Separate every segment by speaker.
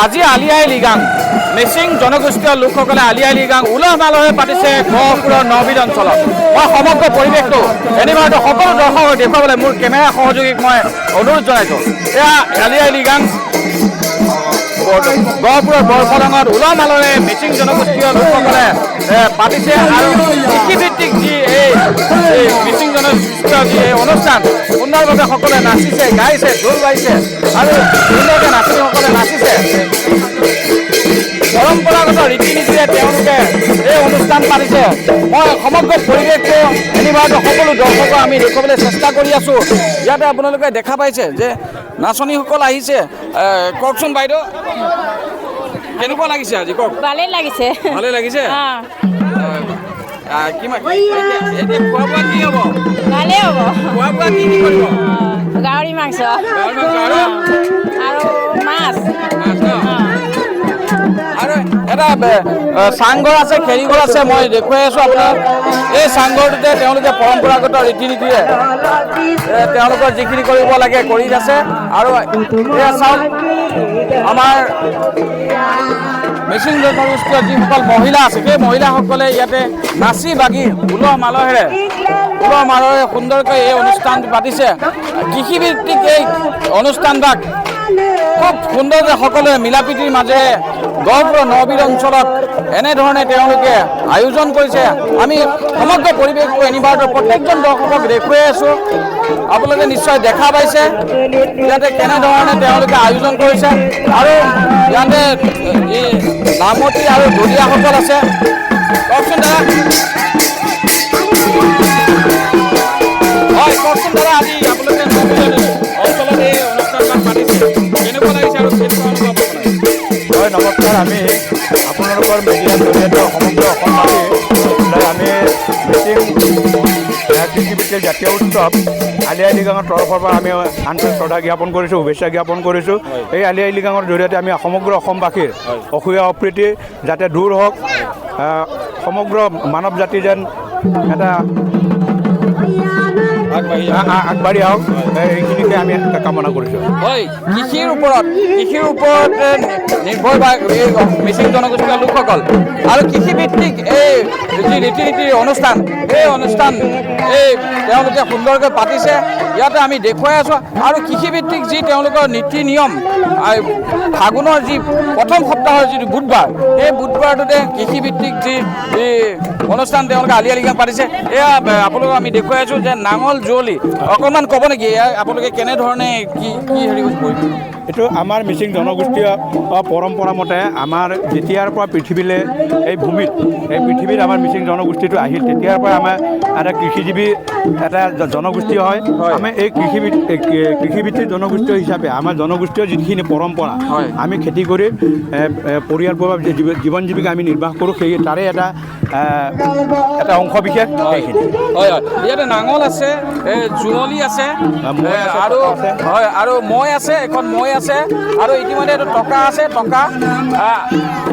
Speaker 1: আজি আলি আই লৃগাং মিচিং জনগোষ্ঠীয় লোকসকলে আলি আই লৃগাং উলহ মালহে পাতিছে গহপুৰৰ নবিল অঞ্চলত। মই সমগ্ৰ পৰিৱেশটো এনিবাৰটো সকলো দৰ্শকক দেখুৱাবলৈ মোৰ কেমেৰা সহযোগীক মই অনুৰোধ জনাইছোঁ। এয়া আলি আই লৃগাং গহপুৰৰ বৰফলঙত উলহ মালহে মিচিং জনগোষ্ঠীয় লোকসকলে পাতিছে আৰু কৃষিভিত্তিক যি এই মিচিং জনগোষ্ঠীয় যি এই অনুষ্ঠান সুন্দৰভাৱে সকলোৱে নাচিছে, গাইছে, ঢোল গাইছে আৰু সুন্দৰকৈ নাচনীসকলে নাচিছে। পৰম্পৰাগত ৰীতি নীতিৰে তেওঁলোকে এই অনুষ্ঠান পাতিছে। মই সমগ্ৰ পৰিৱেশটো এনিবাৰটো সকলো দৰ্শকক আমি দেখুৱাবলৈ চেষ্টা কৰি আছোঁ। ইয়াতে আপোনালোকে দেখা পাইছে যে নাচনীসকল আহিছে। কওকচোন বাইদেউ, কেনেকুৱা লাগিছে আজি কওক?
Speaker 2: ভালেই লাগিছে।
Speaker 1: ভালেই লাগিছে। কিমান এতিয়া খোৱা বোৱা কি হ'ব?
Speaker 2: ভালেই হ'ব।
Speaker 1: খোৱা বোৱা কি কি কৰিব?
Speaker 2: গাহৰি মাংস আৰু মাছ।
Speaker 1: আৰু এটা চাংঘৰ আছে, খেৰীঘৰ আছে, মই দেখুৱাই আছোঁ আপোনাক। এই চাংঘৰটোতে তেওঁলোকে পৰম্পৰাগত ৰীতি নীতিৰে তেওঁলোকৰ যিখিনি কৰিব লাগে কৰি আছে। আৰু এয়া চাওক, আমাৰ মিচিং জনগোষ্ঠীয় যিসকল মহিলা আছে সেই মহিলাসকলে ইয়াতে নাচি বাগি উলহ মালহেৰে সুন্দৰকৈ এই অনুষ্ঠান পাতিছে। কৃষিভিত্তিক এই অনুষ্ঠানভাগ খুব সুন্দৰকৈ সকলোৱে মিলাপ্ৰীতিৰ মাজেৰে গহপুৰৰ নবিল অঞ্চলত এনেধৰণে তেওঁলোকে আয়োজন কৰিছে। আমি সমগ্ৰ পৰিৱেশটো এনিবাৰটো প্ৰত্যেকজন দৰ্শকক দেখুৱাই আছোঁ। আপোনালোকে নিশ্চয় দেখা পাইছে ইয়াতে কেনেধৰণে তেওঁলোকে আয়োজন কৰিছে। আৰু ইয়াতে নামতি আৰু ঢুলীয়াসকল আছে। কওকচোন দাদা, হয় কওকচোন দাদা, আজি আপোনালোকে অঞ্চলত এই অনুষ্ঠানবিলাক পাতিছে, কেনেকুৱা লাগিছে আৰু কেনেকুৱা অনুভৱ আপোনাৰ?
Speaker 3: হয় নমস্কাৰ। আমি আপোনালোকৰ মিডিয়াৰ জৰিয়তে সমগ্ৰ অসমবাসী আমি মিচিং কৃষিভিত্তিক জাতীয় উৎসৱ আলি আই লৃগাঙৰ তৰফৰ পৰা আমি আন্তৰিক শ্ৰদ্ধা জ্ঞাপন কৰিছোঁ, শুভেচ্ছা জ্ঞাপন কৰিছোঁ। এই আলি আই লৃগাঙৰ জৰিয়তে আমি সমগ্ৰ অসমবাসীৰ অসূয়া অপ্ৰীতি যাতে দূৰ হওক, সমগ্ৰ মানৱ জাতি যেন এটা আগবাঢ়ি আহক, এইখিনিকে আমি কামনা কৰিছোঁ।
Speaker 1: হয়, কৃষিৰ ওপৰত নিৰ্ভৰ এই মিচিং জনগোষ্ঠীয় লোকসকল আৰু কৃষিভিত্তিক এই যি ৰীতি নীতিৰ অনুষ্ঠান এই অনুষ্ঠান তেওঁলোকে সুন্দৰকৈ পাতিছে। ইয়াতে আমি দেখুৱাই আছোঁ। আৰু কৃষিভিত্তিক যি তেওঁলোকৰ নীতি নিয়ম, ফাগুনৰ যি প্ৰথম সপ্তাহৰ যিটো বুধবাৰ, এই বুধবাৰটোতে কৃষিভিত্তিক যি অনুষ্ঠান তেওঁলোকে আলি আই লৃগাং পাতিছে। এয়া আপোনালোকক আমি দেখুৱাই আছোঁ যে নাঙল যুঁৱলি অকণমান ক'ব নেকি আপোনালোকে কেনেধৰণে কি হেৰি কৰিব?
Speaker 3: এইটো আমাৰ মিচিং জনগোষ্ঠীয় পৰম্পৰা মতে আমাৰ যেতিয়াৰ পৰা পৃথিৱীলৈ এই পৃথিৱীত আমাৰ মিচিং জনগোষ্ঠীটো আহিল তেতিয়াৰ পৰা আমাৰ এটা কৃষিজীৱী এটা জনগোষ্ঠী হয়। আমি এই কৃষিভিত্তিক জনগোষ্ঠী হিচাপে আমাৰ জনগোষ্ঠীয় যিখিনি পৰম্পৰা, আমি খেতি কৰি পৰিয়াল জীৱন জীৱিকা আমি নিৰ্বাহ কৰোঁ, সেই তাৰে এটা অংশ বিশেষ সেইখিনি।
Speaker 1: হয় হয়, ইয়াতে নাঙল আছে, যুঁৱলি আছে আৰু মৈ আছে, এখন মৈ আছে আৰু ইতিমধ্যে এইটো টকা আছে, টকা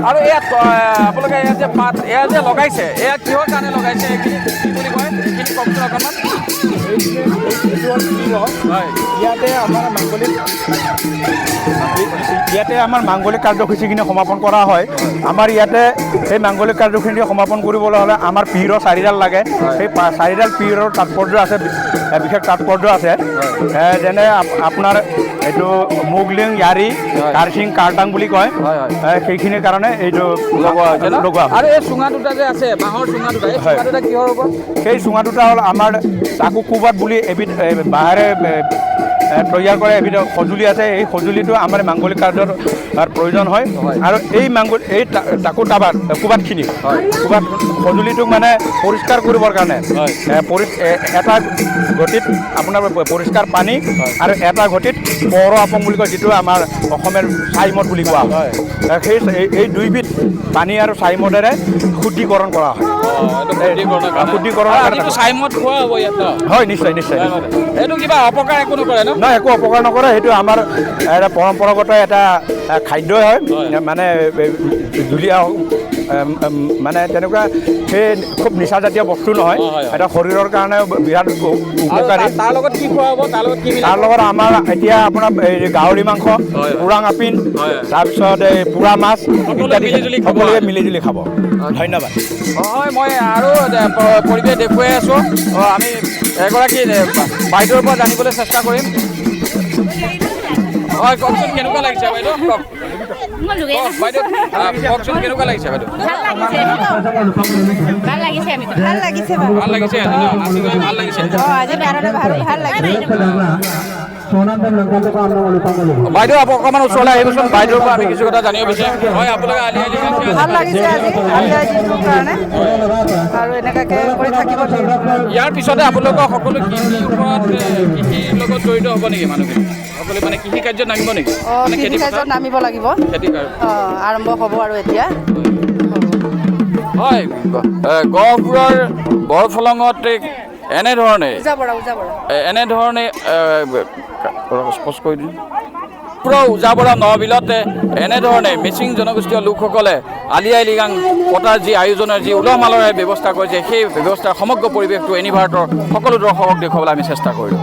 Speaker 1: আৰু ইয়াত আপোনালোকে ইয়াত যে পাত এয়া যে লগাইছে, এয়া কিহৰ কাৰণে লগাইছে এইখিনি কি বুলি কয়? এইখিনি কওকচোন অকণমান।
Speaker 3: হয়, ইয়াতে আমাৰ মাংগলিক কাৰ্যসূচীখিনি সমাপন কৰা হয়। আমাৰ ইয়াতে সেই মাংগলিক কাৰ্যসূচী সমাপন কৰিবলৈ হ'লে আমাৰ পিৰৰ 4ডাল লাগে। সেই 4ডাল পিৰৰ তাৎপৰ্য আছে, বিশেষ তাৎপৰ্য আছে। যেনে আপোনাৰ এইটো মুগলিং, ইয়াৰি, কাৰচিং, কাৰ্টাং বুলি কয়, সেইখিনিৰ কাৰণে এইটো লগোৱা হয়।
Speaker 1: আৰু এই চুঙা দুটা যে আছে, বাঁহৰ চুঙা দুটা, এই চুঙা দুটা কিহৰ হ'ব?
Speaker 3: সেই চুঙা দুটা হ'ল আমাৰ চাকু কুবাত বুলি এবিধ বাঁহেৰে তৈয়াৰ কৰা এবিধ সঁজুলি আছে। এই সঁজুলিটো আমাৰ মাংগলিক কাৰ্যৰ প্ৰয়োজন হয়। আৰু এই টাকু কুবাতখিনি সঁজুলিটোক মানে পৰিষ্কাৰ কৰিবৰ কাৰণে এটা ঘটিত আপোনাৰ পৰিষ্কাৰ পানী আৰু এটা ঘটিত পৰ আপং বুলি কয়, যিটো আমাৰ অসমীয়াৰ ছাইমদ বুলি কোৱা হয়। এই দুইবিধ পানী আৰু ছাইমদেৰে শুদ্ধিকৰণ কৰা হয়। হয়, নিশ্চয় নিশ্চয়।
Speaker 1: এইটো কিবা অপকাৰ একো নকৰে ন?
Speaker 3: নহয়, একো অপকাৰ নকৰে। সেইটো আমাৰ এটা পৰম্পৰাগত এটা খাদ্যই হয়, মানে ঢুলীয়া মানে তেনেকুৱা সেই খুব নিচাজাতীয় বস্তু নহয়
Speaker 1: হয়।
Speaker 3: এটা শৰীৰৰ কাৰণে বিৰাট
Speaker 1: আৰু
Speaker 3: উপকাৰী
Speaker 1: তাৰ লগত কি খোৱা হ'ব তাৰ লগত কি মিলাব?
Speaker 3: তাৰ লগত আমাৰ এতিয়া আপোনাৰ এই গাহৰি মাংস
Speaker 1: হয়।
Speaker 3: পোৰা আপিন
Speaker 1: হয়।
Speaker 3: তাৰপিছত এই পোৰা মাছ ইত্যাদি
Speaker 1: মিলিজুলি খাব
Speaker 3: সকলোৱে
Speaker 1: আৰু।
Speaker 3: মিলিজুলি খাব ধন্যবাদ
Speaker 1: হয় মই আৰু পৰিৱেশ দেখুৱাই আছোঁ আমি এগৰাকী বাইদেউৰ পৰা জানিবলৈ চেষ্টা কৰিম হয় কওকচোন কেনেকুৱা লাগিছে বাইদেউ কওক বাইদেউ কওকচোন কেনেকুৱা লাগিছে বাইদেউ
Speaker 2: ভাল লাগিছে আমি ভাল লাগিছে
Speaker 1: ভাল লাগিছে নাচি গৈ ভাল লাগিছে
Speaker 2: আজি বাৰটা ভাল লাগিছে
Speaker 1: বাইদেউ অকণমান ওচৰলৈ আহিবচোন বাইদেউৰ পৰা আমি কিছু কথা জানিব বিচাৰিম হয় আপোনালোকে আলি আলি
Speaker 4: ভাল লাগিছে আজি দিনটোৰ কাৰণে আৰু এনেকুৱাকৈ কৰি থাকিব লাগিব
Speaker 1: ইয়াৰ পিছতে আপোনালোকৰ সকলো কৃষিৰ ওপৰত কৃষিৰ লগত জড়িত হ'ব নেকি মানুহখিনি সকলো মানে কৃষি কাৰ্যত নামিব নেকি মানে
Speaker 4: কৃষি কাৰ্যত নামিব লাগিব
Speaker 1: খেতি
Speaker 4: আৰম্ভ হ'ব আৰু এতিয়া
Speaker 1: হয় গহপুৰৰ বৰফলঙত এনেধৰণে এনেধৰণে স্পষ্ট কৰি দিম পুৰা উজাবৰা নবিলতে এনেধৰণে মিচিং জনগোষ্ঠীয় লোকসকলে আলি আই লৃগাং পতাৰ যি আয়োজনৰ যি উলহ মালহেৰে ব্যৱস্থা কৰিছে সেই ব্যৱস্থাৰ সমগ্ৰ পৰিৱেশটো এনি ভাৰতৰ সকলো দৰ্শকক দেখুৱাবলৈ আমি চেষ্টা কৰিলোঁ